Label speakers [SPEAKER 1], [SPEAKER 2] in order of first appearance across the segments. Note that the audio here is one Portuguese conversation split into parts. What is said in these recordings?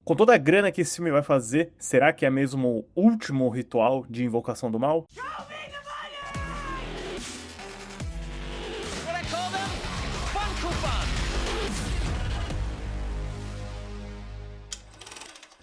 [SPEAKER 1] Com toda a grana que esse filme vai fazer, será que é mesmo o último ritual de invocação do mal?
[SPEAKER 2] What I call them? Funko Bun!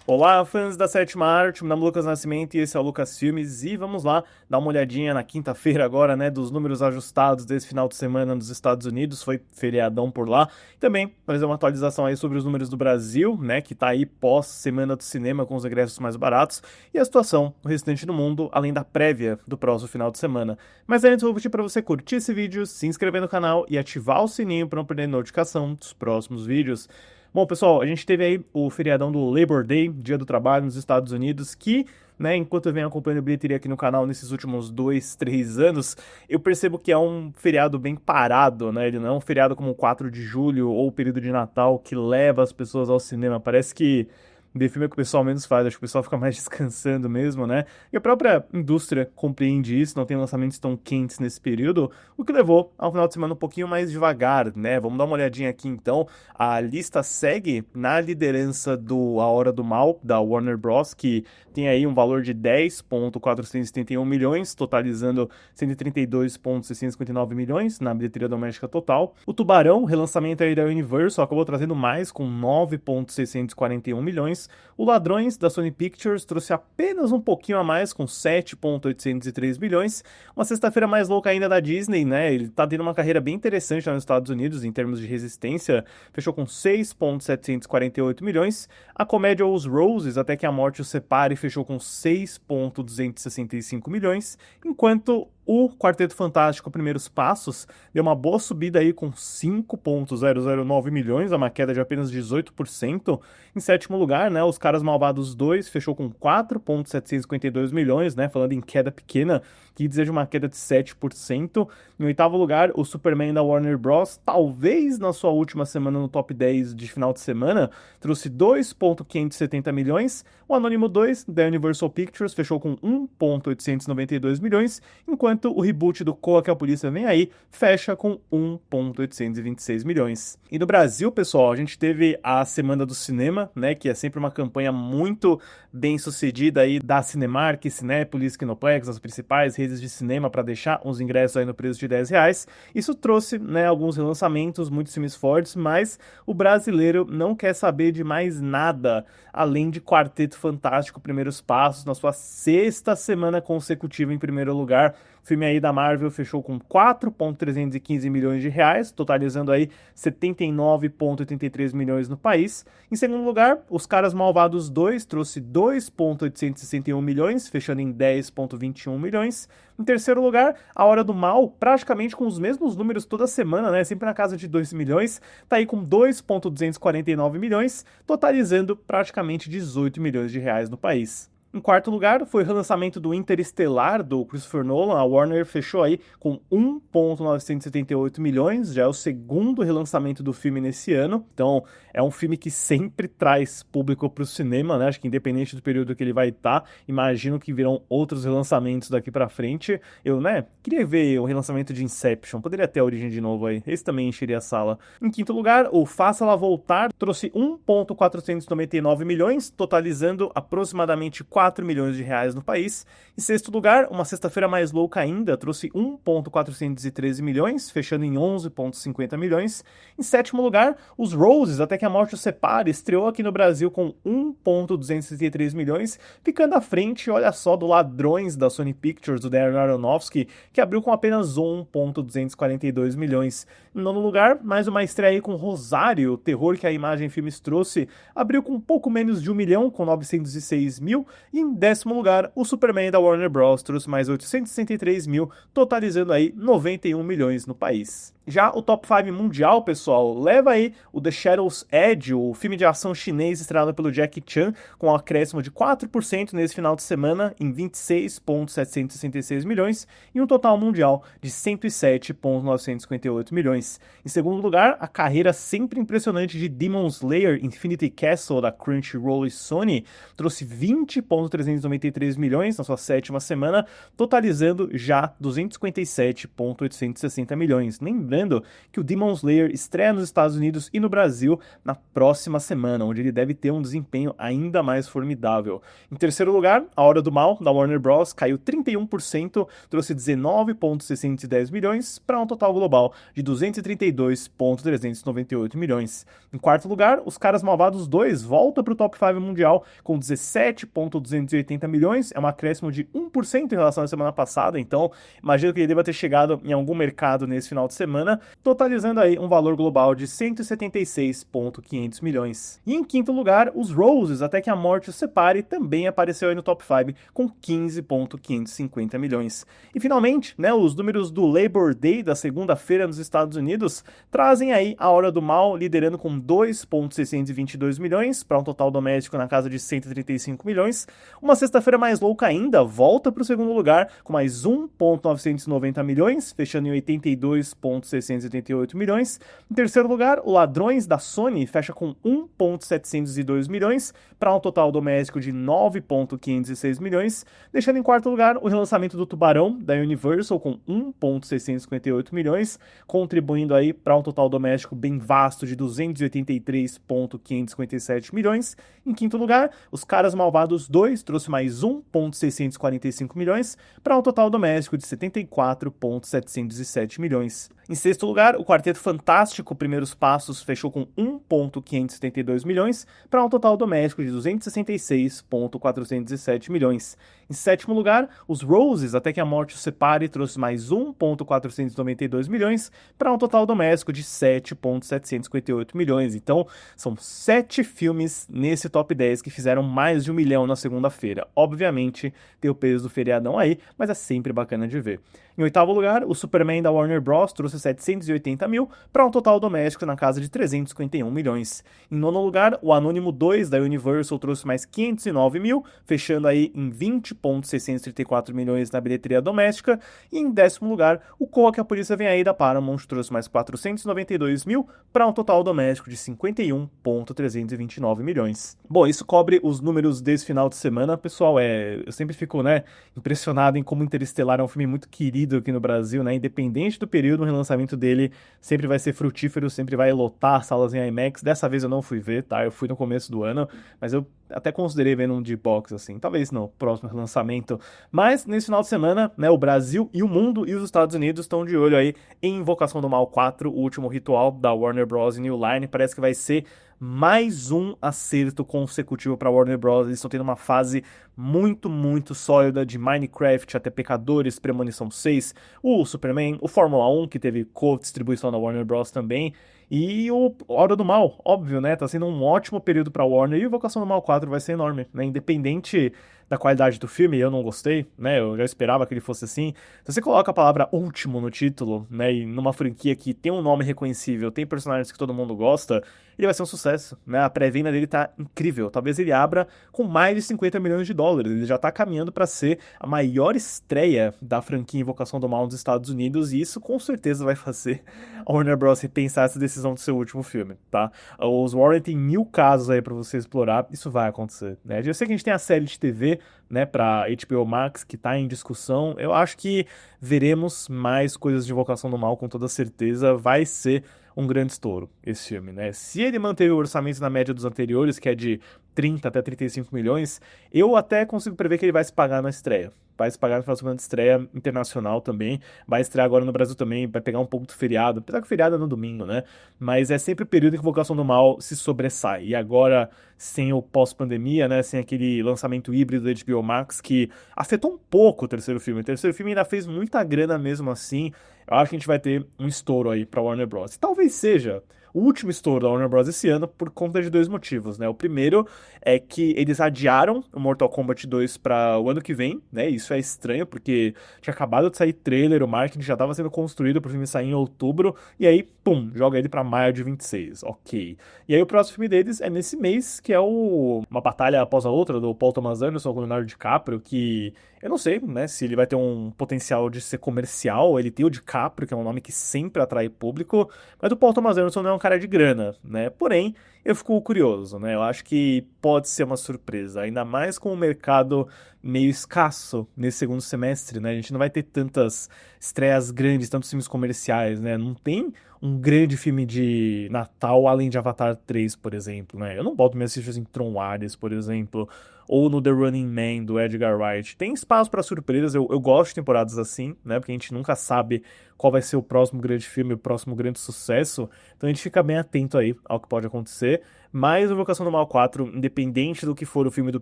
[SPEAKER 1] Olá, fãs da Sétima Arte, meu nome é Lucas Nascimento e esse é o Lucas Filmes e vamos lá dar uma olhadinha na quinta-feira agora, né, dos números ajustados desse final de semana nos Estados Unidos, foi feriadão por lá. Também fazer uma atualização aí sobre os números do Brasil, né, que tá aí pós-semana do cinema com os ingressos mais baratos e a situação no restante do mundo, além da prévia do próximo final de semana. Mas antes eu vou pedir para você curtir esse vídeo, se inscrever no canal e ativar o sininho para não perder notificação dos próximos vídeos. Bom, pessoal, a gente teve aí o feriadão do Labor Day, Dia do Trabalho nos Estados Unidos, que, né, enquanto eu venho acompanhando a bilheteria aqui no canal nesses últimos 2, 3 anos, eu percebo que é um feriado bem parado, né? Ele não é um feriado como o 4 de julho ou o período de Natal que leva as pessoas ao cinema. Parece que de filme é o que o pessoal menos faz, acho que o pessoal fica mais descansando mesmo, né? E a própria indústria compreende isso, não tem lançamentos tão quentes nesse período, o que levou a um final de semana um pouquinho mais devagar, né? Vamos dar uma olhadinha aqui então. A lista segue na liderança do A Hora do Mal, da Warner Bros., que tem aí um valor de 10,471 milhões, totalizando 132,659 milhões na bilheteria doméstica total. O Tubarão, relançamento aí da Universal, acabou trazendo mais com 9,641 milhões. O Ladrões, da Sony Pictures, trouxe apenas um pouquinho a mais, com 7,803 milhões. Uma sexta-feira mais louca ainda da Disney, né? Ele tá tendo uma carreira bem interessante lá nos Estados Unidos, em termos de resistência. Fechou com 6,748 milhões. A comédia Os Roses, Até que a Morte os Separe, fechou com 6,265 milhões. Enquanto o Quarteto Fantástico Primeiros Passos deu uma boa subida aí com 5,009 milhões, uma queda de apenas 18%. Em sétimo lugar, né, Os Caras Malvados 2 fechou com 4,752 milhões, né, falando em queda pequena, que deseja uma queda de 7%. Em oitavo lugar, o Superman da Warner Bros., talvez na sua última semana no top 10 de final de semana, trouxe 2,570 milhões. O Anônimo 2 da Universal Pictures fechou com 1,892 milhões, enquanto o reboot do Coa que a Polícia Vem Aí fecha com 1,826 milhões. E no Brasil, pessoal, a gente teve a Semana do Cinema, né, que é sempre uma campanha muito bem sucedida aí da Cinemark, Cinépolis, Kinoplex, as principais redes de cinema, para deixar uns ingressos aí no preço de R$ 10. Isso trouxe, né, alguns relançamentos, muitos filmes fortes, mas o brasileiro não quer saber de mais nada além de Quarteto Fantástico Primeiros Passos na sua sexta semana consecutiva em primeiro lugar. O filme aí da Marvel fechou com 4,315 milhões de reais, totalizando aí 79,83 milhões no país. Em segundo lugar, Os Caras Malvados 2 trouxe 2,861 milhões, fechando em 10,21 milhões. Em terceiro lugar, A Hora do Mal, praticamente com os mesmos números toda semana, né? Sempre na casa de 2 milhões, tá aí com 2,249 milhões, totalizando praticamente 18 milhões de reais no país. Em quarto lugar, foi o relançamento do Interestelar, do Christopher Nolan. A Warner fechou aí com 1,978 milhões, já é o segundo relançamento do filme nesse ano. Então, é um filme que sempre traz público para o cinema, né? Acho que independente do período que ele vai estar, imagino que virão outros relançamentos daqui para frente. Eu, né, queria ver o relançamento de Inception, poderia ter a origem de novo aí. Esse também encheria a sala. Em quinto lugar, o Faça-la Voltar trouxe 1,499 milhões, totalizando aproximadamente 4 milhões de reais no país. Em sexto lugar, uma sexta-feira mais louca ainda, trouxe 1,413 milhões, fechando em 11,50 milhões. Em sétimo lugar, Os Roses, Até que a Morte os Separe, estreou aqui no Brasil com 1,263 milhões, ficando à frente, olha só, do Ladrões da Sony Pictures, do Darren Aronofsky, que abriu com apenas 1,242 milhões. Em nono lugar, mais uma estreia aí com Rosário, o terror que a Imagem Filmes trouxe, abriu com um pouco menos de 1 milhão, com 906 mil. E em décimo lugar, o Superman da Warner Bros. Trouxe mais 863 mil, totalizando aí 91 milhões no país. Já o top 5 mundial, pessoal, leva aí o The Shadow's Edge, o filme de ação chinês estrelado pelo Jackie Chan, com um acréscimo de 4% nesse final de semana, em 26,766 milhões, e um total mundial de 107,958 milhões. Em segundo lugar, a carreira sempre impressionante de Demon Slayer Infinity Castle, da Crunchyroll e Sony, trouxe 20,1 256,393 milhões na sua sétima semana, totalizando já 257,860 milhões. Lembrando que o Demon Slayer estreia nos Estados Unidos e no Brasil na próxima semana, onde ele deve ter um desempenho ainda mais formidável. Em terceiro lugar, A Hora do Mal, da Warner Bros., caiu 31%, trouxe 19,610 milhões para um total global de 232,398 milhões. Em quarto lugar, Os Caras Malvados 2 volta para o top 5 mundial com 17,280 milhões, é um acréscimo de 1% em relação à semana passada, então imagino que ele deva ter chegado em algum mercado nesse final de semana, totalizando aí um valor global de 176,500 milhões. E em quinto lugar, Os Roses, Até que a Morte os Separe, também apareceu aí no top 5 com 15,550 milhões. E finalmente, né, os números do Labor Day da segunda-feira nos Estados Unidos trazem aí A Hora do Mal liderando com 2,622 milhões para um total doméstico na casa de 135 milhões. Uma sexta-feira mais louca ainda volta para o segundo lugar com mais 1,990 milhões, fechando em 82,688 milhões. Em terceiro lugar, O Ladrões da Sony fecha com 1,702 milhões para um total doméstico de 9,506 milhões, deixando em quarto lugar o relançamento do Tubarão da Universal com 1,658 milhões, contribuindo aí para um total doméstico bem vasto de 283,557 milhões. Em quinto lugar, Os Caras Malvados 2 trouxe mais 1,645 milhões para um total doméstico de 74,707 milhões. Em sexto lugar, o Quarteto Fantástico Primeiros Passos fechou com 1,572 milhões para um total doméstico de 266,407 milhões. Em sétimo lugar, Os Roses, Até que a Morte os Separe, trouxe mais 1,492 milhões para um total doméstico de 7,758 milhões. Então, são 7 filmes nesse top 10 que fizeram mais de 1 milhão na segunda-feira. Obviamente, tem o peso do feriadão aí, mas é sempre bacana de ver. Em oitavo lugar, o Superman da Warner Bros. Trouxe 780 mil para um total doméstico na casa de 351 milhões. Em nono lugar, o Anônimo 2 da Universal trouxe mais 509 mil, fechando aí em 20,634 milhões na bilheteria doméstica. E em décimo lugar, o Corra que a Polícia Vem Aí da Paramount trouxe mais 492 mil para um total doméstico de 51,329 milhões. Bom, isso cobre os números desse final de semana. Pessoal, eu sempre fico, né, impressionado em como Interestelar é um filme muito querido aqui no Brasil, né? Independente do período, o relançamento dele sempre vai ser frutífero, sempre vai lotar salas em IMAX. Dessa vez eu não fui ver, tá? Eu fui no começo do ano, mas eu até considerei ver num D-Box, assim. Talvez no próximo relançamento. Mas, nesse final de semana, né, o Brasil e o mundo e os Estados Unidos estão de olho aí em Invocação do Mal 4, o último ritual da Warner Bros. New Line. Parece que vai ser mais um acerto consecutivo para Warner Bros. Eles estão tendo uma fase muito, muito sólida de Minecraft até Pecadores, Premonição 6, o Superman, o Fórmula 1, que teve co-distribuição da Warner Bros. Também, e o Hora do Mal, óbvio, né? Tá sendo um ótimo período pra Warner e o Invocação do Mal 4 vai ser enorme, né? Independente da qualidade do filme, eu não gostei, né? Eu já esperava que ele fosse assim. Se você coloca a palavra último no título, né? E numa franquia que tem um nome reconhecível, tem personagens que todo mundo gosta, ele vai ser um sucesso, né? A pré-venda dele tá incrível. Talvez ele abra com mais de 50 milhões de dólares. Ele já tá caminhando para ser a maior estreia da franquia Invocação do Mal nos Estados Unidos e isso com certeza vai fazer a Warner Bros. Repensar essa decisão do seu último filme, tá? Os Warren tem 1000 casos aí para você explorar. Isso vai acontecer, né? Eu sei que a gente tem a série de TV, né, para HBO Max que tá em discussão. Eu acho que veremos mais coisas de Invocação do Mal com toda certeza. Vai ser um grande estouro esse filme, né? Se ele manter o orçamento na média dos anteriores, que é de 30 até 35 milhões, eu até consigo prever que ele vai se pagar na estreia. Vai se pagar no final de semana de estreia internacional também. Vai estrear agora no Brasil também, vai pegar um pouco do feriado. Apesar que o feriado é no domingo, né? Mas é sempre o período em que Invocação do Mal se sobressai. E agora, sem o pós-pandemia, né? Sem aquele lançamento híbrido da HBO Max que afetou um pouco o terceiro filme. O terceiro filme ainda fez muita grana mesmo assim. Eu acho que a gente vai ter um estouro aí pra Warner Bros. E talvez seja o último estouro da Warner Bros. Esse ano por conta de 2 motivos, né? O primeiro é que eles adiaram o Mortal Kombat 2 para o ano que vem, né? Isso é estranho porque tinha acabado de sair trailer, o marketing já estava sendo construído para o filme sair em outubro e aí, pum, joga ele para maio de 26. Ok. E aí o próximo filme deles é nesse mês, que é uma batalha após a outra do Paul Thomas Anderson com o Leonardo DiCaprio, que eu não sei, né, se ele vai ter um potencial de ser comercial. Ele tem o DiCaprio, que é um nome que sempre atrai público, mas o Paul Thomas Anderson não é um cara de grana, né? Porém, eu fico curioso, né? Eu acho que pode ser uma surpresa, ainda mais com o mercado meio escasso nesse segundo semestre, né? A gente não vai ter tantas estreias grandes, tantos filmes comerciais, né? Não tem um grande filme de Natal além de Avatar 3, por exemplo, né? Eu não boto minhas fichas em Tron Ares, por exemplo, ou no The Running Man, do Edgar Wright. Tem espaço para surpresas, eu gosto de temporadas assim, né? Porque a gente nunca sabe qual vai ser o próximo grande filme, o próximo grande sucesso, então a gente fica bem atento aí ao que pode acontecer. Mas o Invocação do Mal 4, independente do que for o filme do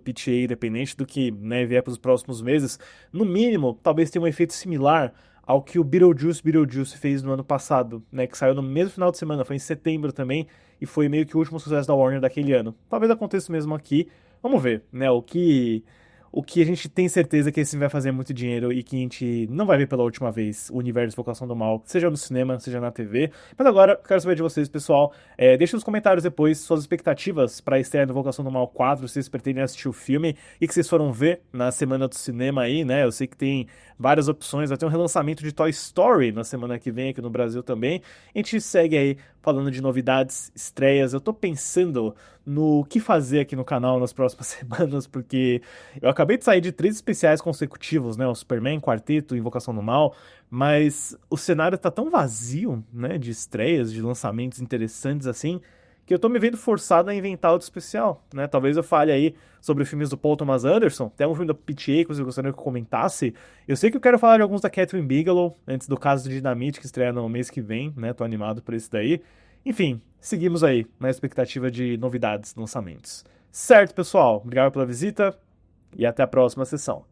[SPEAKER 1] PTA, independente do que, né, vier para os próximos meses, no mínimo, talvez tenha um efeito similar ao que o Beetlejuice fez no ano passado, né, que saiu no mesmo final de semana, foi em setembro também, e foi meio que o último sucesso da Warner daquele ano. Talvez aconteça mesmo aqui, vamos ver, né, o que a gente tem certeza que esse vai fazer muito dinheiro e que a gente não vai ver pela última vez o universo Invocação do Mal, seja no cinema, seja na TV. Mas agora, quero saber de vocês, pessoal. Deixe nos comentários depois suas expectativas para a estreia do Invocação do Mal 4, se vocês pretendem assistir o filme e que vocês foram ver na semana do cinema aí, né? Eu sei que tem várias opções, vai ter um relançamento de Toy Story na semana que vem aqui no Brasil também. A gente segue aí falando de novidades, estreias. Eu tô pensando no que fazer aqui no canal nas próximas semanas, porque eu acabei de sair de 3 especiais consecutivos, né? O Superman, Quarteto, Invocação do Mal, mas o cenário tá tão vazio, né? De estreias, de lançamentos interessantes assim, que eu tô me vendo forçado a inventar outro especial, né? Talvez eu fale aí sobre filmes do Paul Thomas Anderson, tem algum filme da PTA que você gostaria que eu comentasse. Eu sei que eu quero falar de alguns da Catherine Bigelow, antes do Caso de Dinamite, que estreia no mês que vem, né? Tô animado por esse daí. Enfim, seguimos aí na expectativa de novidades, lançamentos. Certo, pessoal? Obrigado pela visita e até a próxima sessão.